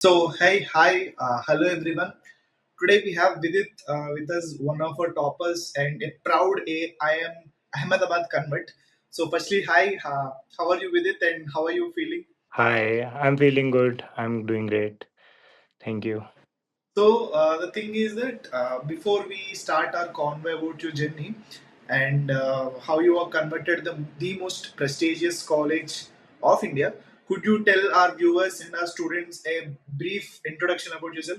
Hello everyone. Today we have Vidit with us, one of our toppers and a proud IIM Ahmedabad convert. So, firstly, hi, how are you, Vidit, and how are you feeling? Hi, I'm feeling good. I'm doing great. Thank you. The thing is that before we start our convo about your journey and how you are converted the most prestigious college of India, could you tell our viewers and our students a brief introduction about yourself?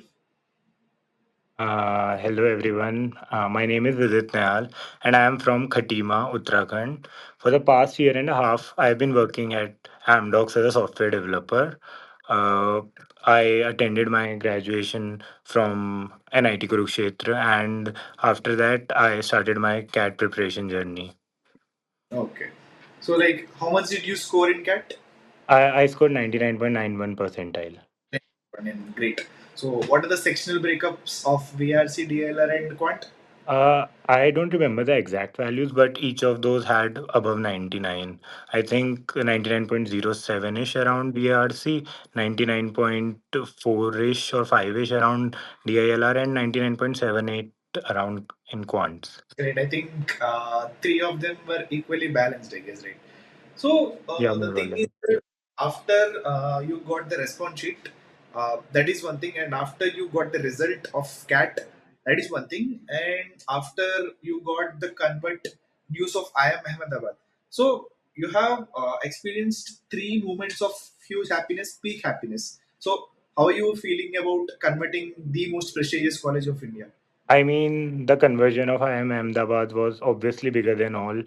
Hello, everyone. My name is Vidit Nayal, and I am from Khatima, Uttarakhand. For the past year and a half, I've been working at Amdocs as a software developer. Uh, I attended my graduation from NIT Kurukshetra, and after that, I started my CAT preparation journey. Okay. So, like, how much did you score in CAT? I scored 99.91 percentile. Great. So, what are the sectional breakups of VRC, DILR, and Quant? I don't remember the exact values, but each of those had above 99. I think 99.07 ish around DRC, 99.4 ish or 5 ish around DILR, and 99.78 around in quants. Great. I think three of them were equally balanced, I guess, right? So Yeah, the more or thing is, less. that after you got the response sheet, that is one thing, and after you got the result of CAT, that is one thing, and after you got the convert news of IIM Ahmedabad. So you have experienced three moments of huge happiness, peak happiness. So how are you feeling about converting the most prestigious college of India? I mean, the conversion of IIM Ahmedabad was obviously bigger than all,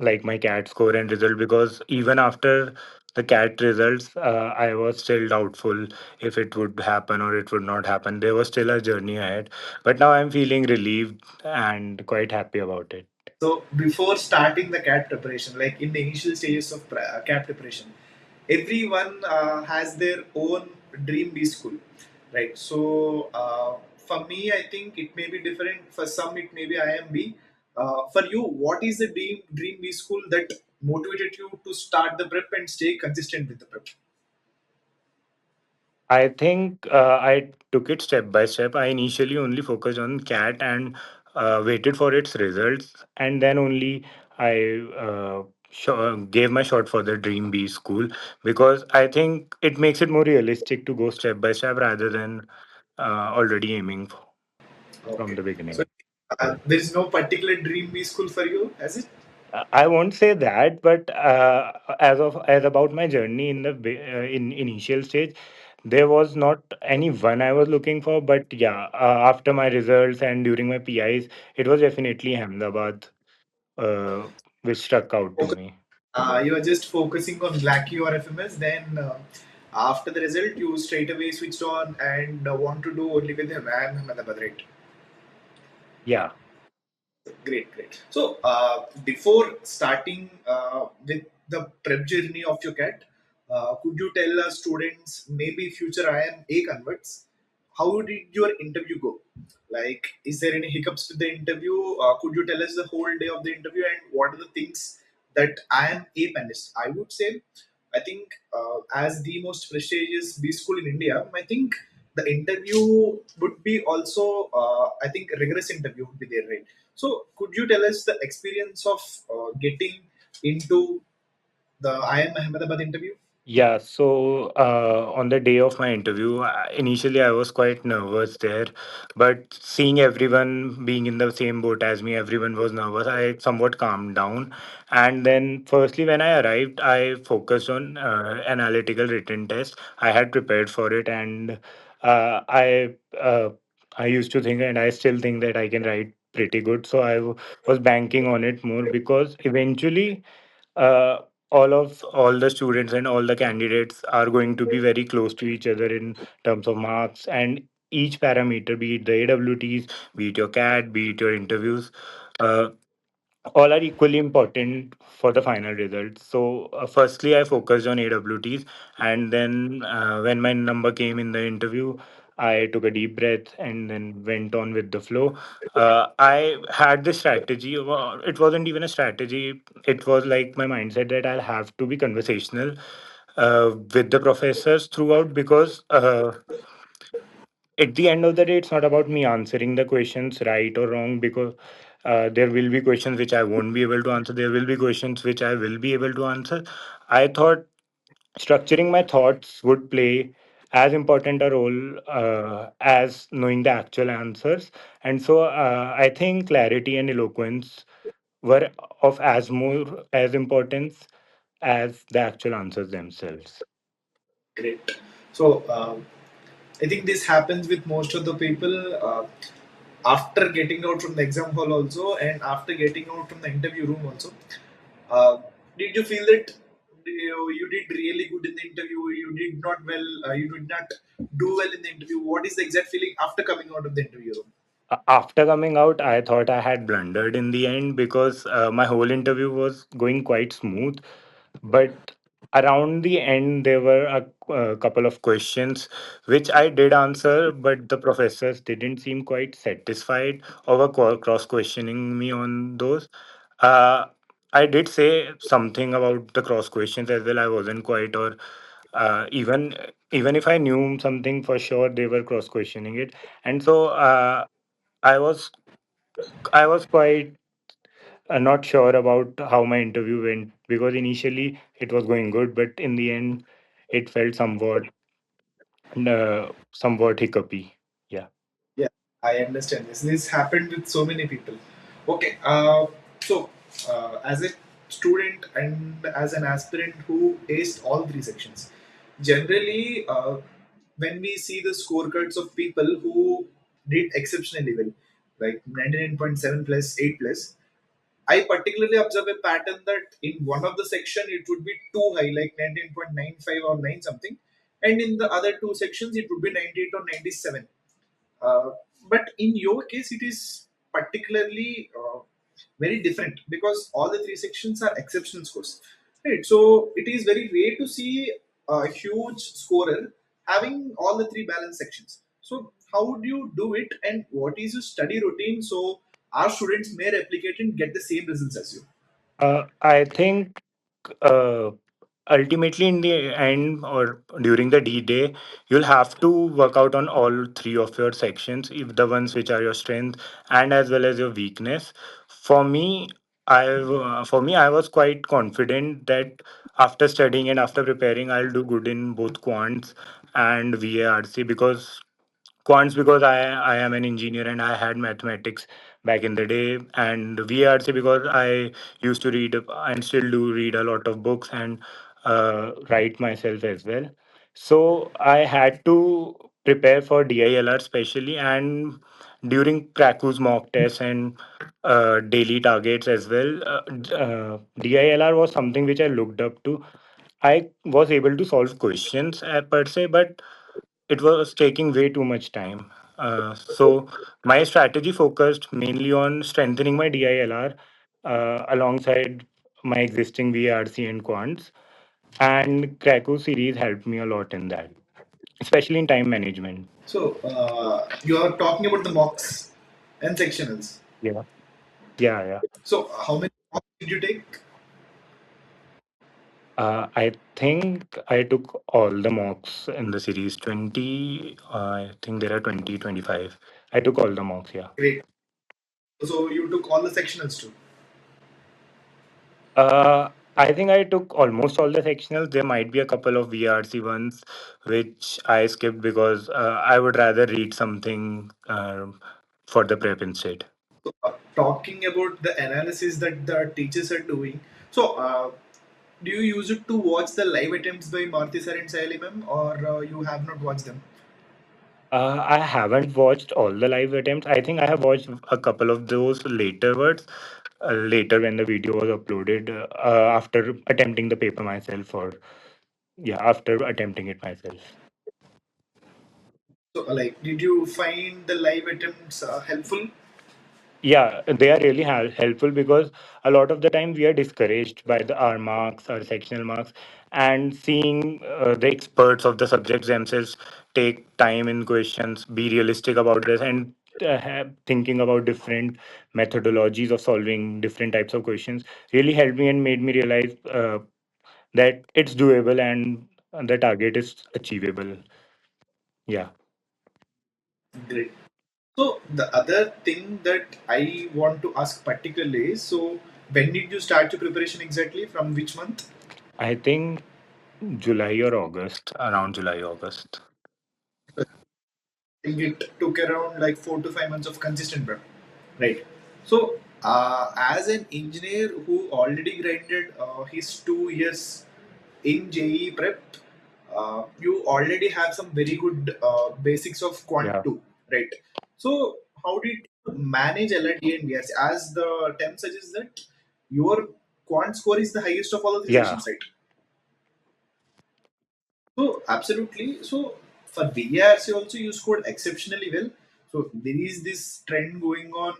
like my CAT score and result, because even after the CAT results, I was still doubtful if it would happen or it would not happen. There was still a journey ahead, but now I'm feeling relieved and quite happy about it. So before starting the CAT preparation, like in the initial stages of CAT preparation, everyone has their own dream B school, right? So for me, I think it may be different. For some, it may be IMB. For you, what is the dream B school that motivated you to start the prep and stay consistent with the prep? I think I took it step by step. I initially only focused on CAT and waited for its results, and then only I gave my shot for the Dream B school, because I think it makes it more realistic to go step by step rather than already aiming from Okay, the so beginning. there is no particular dream B school for you, has it? I won't say that, but as about my journey in the in initial stage, there was not any one I was looking for. But yeah, after my results and during my PIs, it was definitely Ahmedabad, uh, which struck out to me. You are just focusing on Blacky or FMS, then after the result, you straight away switched on and want to do only with him and Ahmedabad, right? Yeah. Great, great. So, before starting with the prep journey of your cat, could you tell us students, maybe future IMA converts, how did your interview go? Like, is there any hiccups with the interview? Could you tell us the whole day of the interview and what are the things that I am a panelist? I would say, I think as the most prestigious B school in India, I think the interview would be also, I think, a rigorous interview would be there, right? So, could you tell us the experience of getting into the IIM Ahmedabad interview? Yeah, so on the day of my interview, initially I was quite nervous there, but seeing everyone being in the same boat as me, everyone was nervous. I somewhat calmed down. And then, firstly, when I arrived, I focused on analytical written test. I had prepared for it, and I used to think, and I still think that I can write pretty good. So was banking on it more, because eventually uh, all the students and all the candidates are going to be very close to each other in terms of marks, and each parameter, be it the AWTs, be it your CAT, be it your interviews, uh, all are equally important for the final results. So, firstly, I focused on AWTs, and then when my number came in the interview, I took a deep breath and then went on with the flow. I had this strategy. It wasn't even a strategy. It was like my mindset that I'll have to be conversational. with the professors throughout, because at the end of the day, it's not about me answering the questions right or wrong, because there will be questions which I won't be able to answer. There will be questions which I will be able to answer. I thought structuring my thoughts would play as important a role as knowing the actual answers. And so I think clarity and eloquence were of as more as importance as the actual answers themselves. Great. So I think this happens with most of the people after getting out from the exam hall also, and after getting out from the interview room also. Uh, did you feel that you did really good in the interview? You did not well. You did not do well in the interview. What is the exact feeling after coming out of the interview room? After coming out, I thought I had blundered in the end, because my whole interview was going quite smooth. But around the end, there were a couple of questions which I did answer, but the professors didn't seem quite satisfied over cross questioning me on those. Uh, I did say something about the cross questions as well. I wasn't quite, or even if I knew something for sure, they were cross questioning it, and so I was I was quite not sure about how my interview went, because initially it was going good, but in the end it felt somewhat hiccupy. Yeah. Yeah, I understand this. This happened with so many people. Okay, so as a student and as an aspirant who aced all three sections, generally, when we see the scorecards of people who did exceptionally well, like 99.7 plus 8 plus, I particularly observe a pattern that in one of the section it would be too high, like 19.95 or 9 something, and in the other two sections it would be 98 or 97. uh, but in your case, it is particularly very different because all the three sections are exceptional scores. Right. So it is very rare to see a huge scorer having all the three balanced sections. So how would you do it, and what is your study routine so our students may replicate and get the same results as you? I think uh, ultimately in the end or during the D day, you'll have to work out on all three of your sections, if the ones which are your strength and as well as your weakness. For me, I was quite confident that after studying and after preparing, I'll do good in both quants and VARC, because quants, because I am an engineer and I had mathematics back in the day, and VRC because I used to read and still do read a lot of books and write myself as well. So I had to prepare for DILR specially, and during Cracku's mock tests and daily targets as well. DILR was something which I looked up to. I was able to solve questions per se, but it was taking way too much time. So my strategy focused mainly on strengthening my DILR alongside my existing VRC and quants. And Cracku series helped me a lot in that, especially in time management. So you are talking about the mocks and sectionals. Yeah. Yeah, yeah. So how many mocks did you take? I think I took all the mocks in the series 20. I think there are 20, 25. I took all the mocks, yeah. Great. So you took all the sectionals too. I think I took almost all the sectionals. There might be a couple of VRC ones which I skipped because I would rather read something for the prep instead. So, talking about the analysis that the teachers are doing. So, do you use it to watch the live attempts by Marthi sir and Sahil ma'am, or you have not watched them? I haven't watched all the live attempts. I think I have watched a couple of those later when the video was uploaded after attempting the paper myself, or yeah, after attempting it myself. So, like, did you find the live attempts helpful? Yeah, they are really helpful, because a lot of the time we are discouraged by our marks, our sectional marks, and seeing the experts of the subjects themselves take time in questions, be realistic about this, and thinking about different methodologies of solving different types of questions really helped me and made me realize. that it's doable and the target is achievable. Yeah. Great. So the other thing that I want to ask particularly is, so when did you start your preparation exactly? From which month? I think July or August, around July, August. I think it took around like 4 to 5 months of consistent prep, right? So, as an engineer who already grinded his 2 years in JE prep, you already have some very good basics of Quant Yeah. 2, right? So, how did you manage LRD and VRC? As the term suggests that your Quant score is the highest of all of the Yeah. sections, right? So absolutely. So for VARC also you scored exceptionally well. So there is this trend going on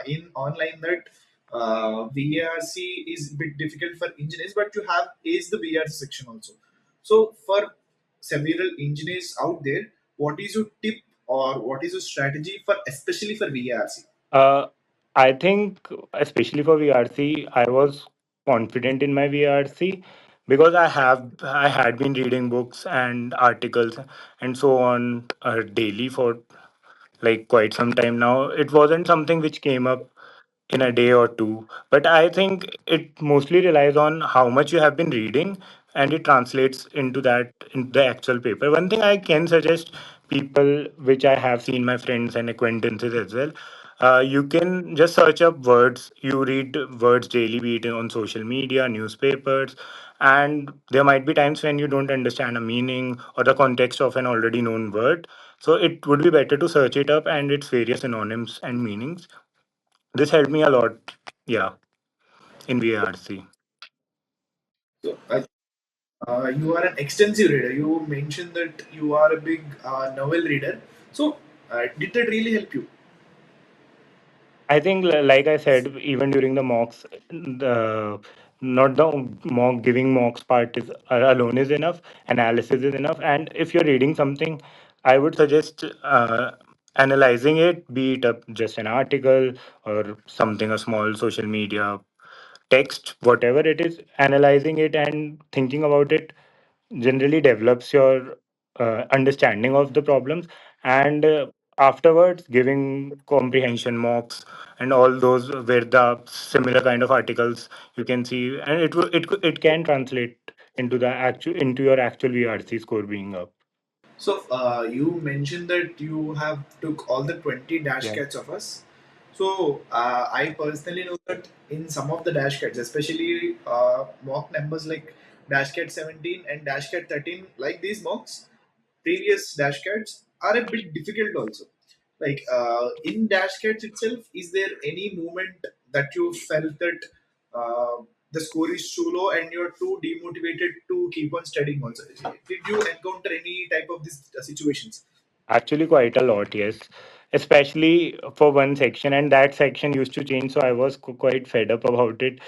in online that VARC is a bit difficult for engineers, but you have aced the VARC section also. So for several engineers out there, what is your tip or what is your strategy for especially for VARC? Uh, I think, especially for VRC, I was confident in my VRC because I had been reading books and articles and so on daily for like quite some time now. It wasn't something which came up in a day or two, but I think it mostly relies on how much you have been reading and it translates into that in the actual paper. One thing I can suggest people, which I have seen my friends and acquaintances as well, you can just search up words. You read words daily, be it on social media, newspapers, and there might be times when you don't understand a meaning or the context of an already known word. So it would be better to search it up and its various synonyms and meanings. This helped me a lot, yeah, in VARC. So you are an extensive reader. You mentioned that you are a big novel reader. So did that really help you? I think, like I said, even during the mocks, the not the mock giving mocks part is alone is enough. Analysis is enough, and if you're reading something, I would suggest analyzing it, be it just an article or something, a small social media text, whatever it is, analyzing it and thinking about it generally develops your understanding of the problems, and afterwards giving comprehension mocks and all those where the similar kind of articles you can see, and it can translate into the actual into your actual VRC score being up. So you mentioned that you have took all the 20 dash Yeah. cats of us. So I personally know that in some of the dash cats, especially mock numbers like dash cat 17 and dash cat 13, like these mocks, previous dash cats are a bit difficult also. Like in dash cats itself, is there any moment that you felt that the score is too low and you're too demotivated to keep on studying also? Did you encounter any type of these situations? Actually, quite a lot, yes. Especially for one section, and that section used to change, so I was quite fed up about it.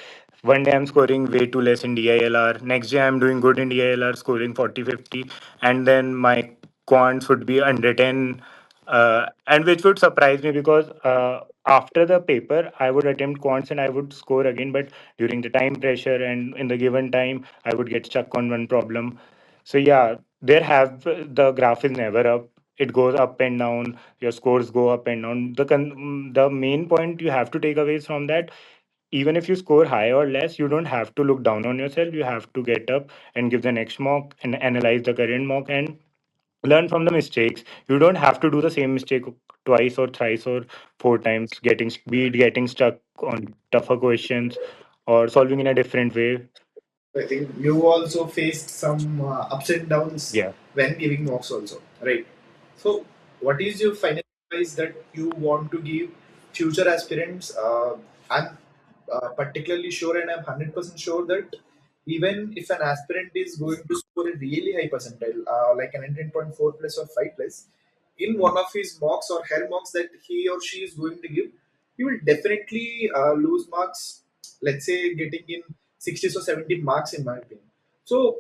One day I'm scoring way too less in DILR. Next day I'm doing good in DILR, scoring 40, 50, and then my quants would be under 10, and which would surprise me because after the paper I would attempt quants and I would score again, but during the time pressure and in the given time I would get stuck on one problem. So yeah, the graph is never up. It goes up and down. Your scores go up and down. The main point you have to take away from that, even if you score high or less, you don't have to look down on yourself. You have to get up and give the next mock and analyze the current mock and learn from the mistakes. You don't have to do the same mistake twice or thrice or four times, getting stuck on tougher questions or solving in a different way. I think you also faced some ups and downs Yeah. when giving mocks also, right? So, what is your final advice that you want to give future aspirants? I'm particularly sure, and I'm 100% sure that even if an aspirant is going to score a really high percentile, like a 19.4 plus or 5 plus, in one of his mocks or her mocks that he or she is going to give, he will definitely lose marks. Let's say getting in 60 or 70 marks, in my opinion. So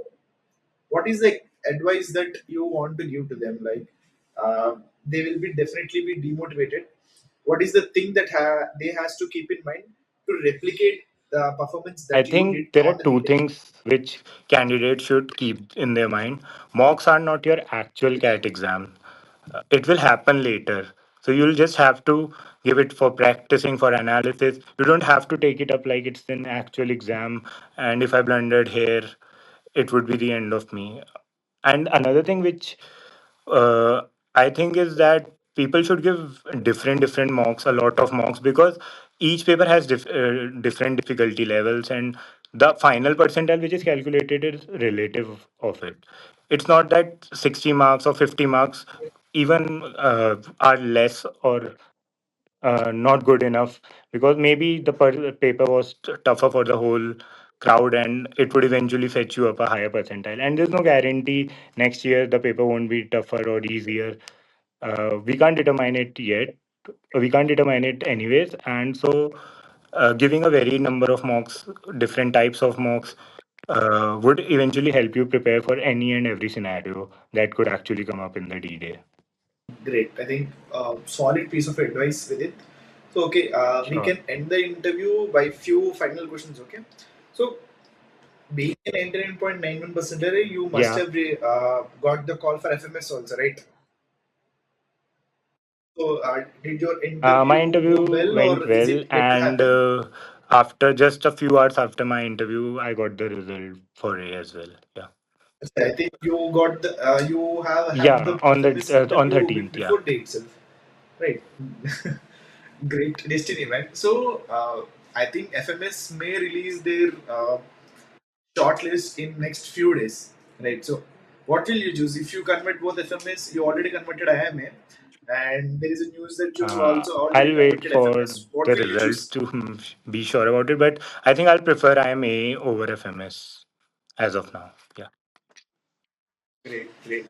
what is the advice that you want to give to them? Like they will be definitely be demotivated. What is the thing that they has to keep in mind to replicate the performance I that you did think there are on the two D day? things which candidates should keep in their mind. Mocks are not your actual CAT exam. It will happen later. So you'll just have to give it for practicing, for analysis. You don't have to take it up like it's an actual exam. And if I blundered here, it would be the end of me. And another thing which uh, I think is that people should give different mocks, a lot of mocks, because each paper has different difficulty levels, and the final percentile which is calculated is relative of it. It's not that 60 marks or 50 marks even are less or not good enough, because maybe the paper was tougher for the whole crowd and it would eventually fetch you up a higher percentile, and there's no guarantee next year the paper won't be tougher or easier. We can't determine it yet, we can't determine it anyways, and so giving a very number of mocks, different types of mocks, would eventually help you prepare for any and every scenario that could actually come up in the D-Day. Great. I think solid piece of advice with it. So okay, we Sure. can end the interview by few final questions. Okay. So being an 99.91 percentile, you must Yeah. have got the call for FMS also, right? So did your My interview go interview well, went or is well, it yet to and happen? after just a few hours after my interview, I got the result for A as well. Yeah, I think you have had yeah, the on the FMS on interview 13th. Yeah. before day itself, right? Great destiny, man. So I think FMS may release their shortlist in next few days, right? So what will you choose if you convert both FMS? You already converted IIMA, and there is a news that you also already I'll wait converted for FMS. What the will you results choose? to be sure about it, but I think I'll prefer IMA over FMS as of now. Yeah. Great, great.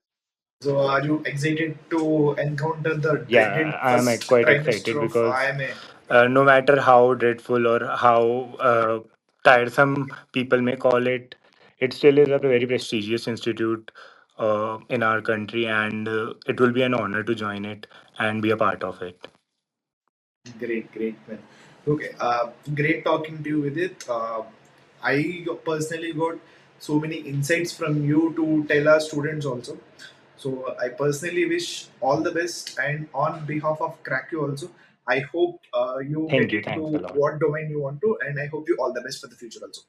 So are you excited to encounter the dreaded Yeah, I'm first quite excited trimester of because IIMA? no matter how dreadful or how tiresome people may call it, it still is a very prestigious institute in our country, and it will be an honor to join it and be a part of it. Great, great, man. Okay, great talking to you with it. Personally got so many insights from you to tell our students also. So I personally wish all the best, and on behalf of Cracku also, I hope you get Thank you. into Thanks a lot. what domain you want to, and I hope you all the best for the future also.